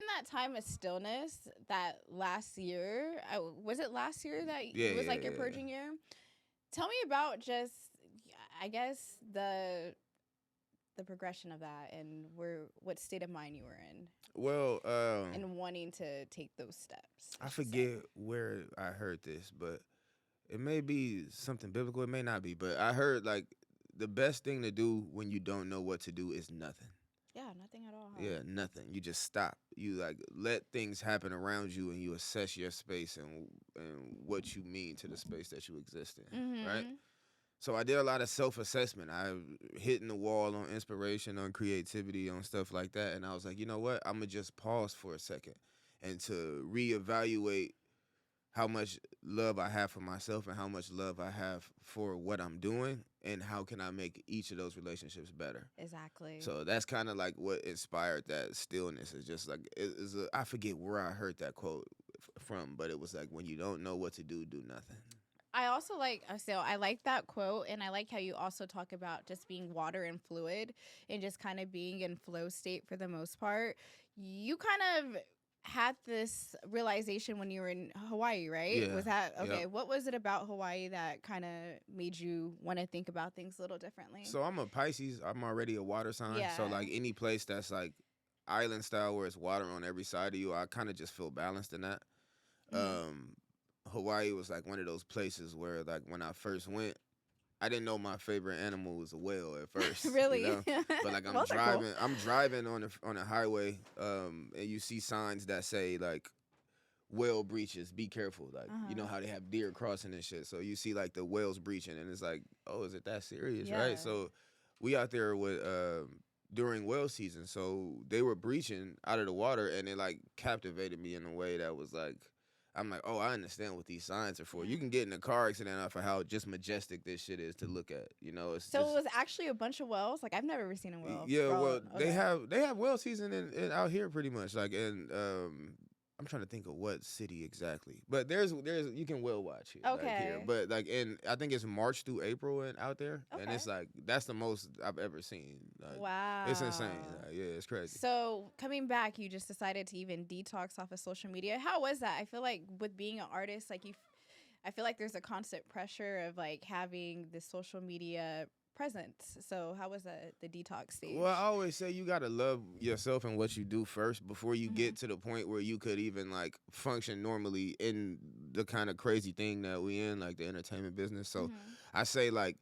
In that time of stillness, that last year, was it last year that Yeah, it was yeah, like your yeah. purging year? Tell me about just, I guess the progression of that and what state of mind you were in Well, and wanting to take those steps. I I should say. forget where I heard this, but it may be something biblical. It may not be, but I heard like the best thing to do when you don't know what to do is nothing. Yeah, nothing at all. Huh? Yeah, nothing. You just stop. You like let things happen around you, and you assess your space and what you mean to the space that you exist in. Right. Mm-hmm. So I did a lot of self-assessment. I hitting the wall on inspiration, on creativity, on stuff like that, and I was like, you know what? I'm gonna just pause for a second and to reevaluate how much love I have for myself and how much love I have for what I'm doing and how can I make each of those relationships better. Exactly. So that's kind of like what inspired that stillness. It's just like I forget where I heard that quote from, but it was like when you don't know what to do, do nothing. I also I like that quote, and I like how you also talk about just being water and fluid and just kind of being in flow state for the most part. You kind of had this realization when you were in Hawaii, right? Yeah. Was that okay? Yep. What was it about Hawaii that kind of made you want to think about things a little differently? So I'm a Pisces. I'm already a water sign. Yeah. So like any place that's like island style where it's water on every side of you, I kind of just feel balanced in that. Um, Hawaii was like one of those places where like when I first went, I didn't know my favorite animal was a whale at first. Really? You know? But like Those are cool. I'm driving on a highway, and you see signs that say like whale breaches, be careful. Like you know how they have deer crossing and shit. So you see like the whales breaching, and it's like, oh, is it that serious, Yeah. right? So we out there with during whale season, so they were breaching out of the water, and it like captivated me in a way that was like. I'm like, oh, I understand what these signs are for. You can get in a car accident off of how just majestic this shit is to look at. You know, it's So just, it was actually a bunch of whales. Like I've never ever seen a whale. yeah. Bro, Well, okay. they have whale season in out here pretty much. Like, and I'm trying to think of what city exactly, but there's you can whale watch here, like here. Okay. But like, and I think it's March through April and out there, and Okay. it's like that's the most I've ever seen. Like, Wow. it's insane. Like, yeah, it's crazy. So coming back, you just decided to even detox off of social media. How was that? I feel like with being an artist, like I feel like there's a constant pressure of like having the social media presence. So how was the detox stage? Well, I always say you gotta love yourself and what you do first before you get to the point where you could even like function normally in the kind of crazy thing that we in, like the entertainment business. So I say like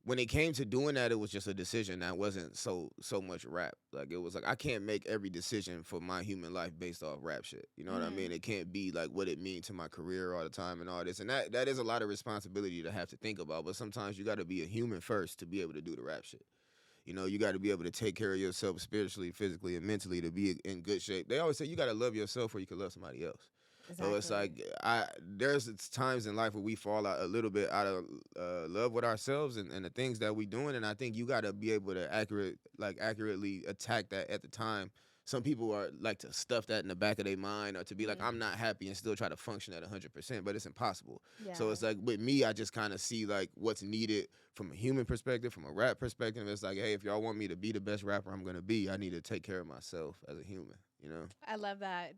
when it came to doing that, it was just a decision that wasn't so much rap. Like it was like I can't make every decision for my human life based off rap shit. You know what I mean? It can't be like what it means to my career all the time and all this. And that is a lot of responsibility to have to think about. But sometimes you got to be a human first to be able to do the rap shit. You know, you got to be able to take care of yourself spiritually, physically, and mentally to be in good shape. They always say you got to love yourself or you can love somebody else. So it's like there's times in life where we fall out a little bit out of love with ourselves and the things that we doing, and I think you got to be able to accurately attack that at the time. Some people are like to stuff that in the back of their mind or to be like, I'm not happy and still try to function at 100%, but it's impossible. Yeah. So it's like with me, I just kind of see like what's needed from a human perspective, from a rap perspective. It's like, hey, if y'all want me to be the best rapper I'm gonna be, I need to take care of myself as a human. You know. I love that.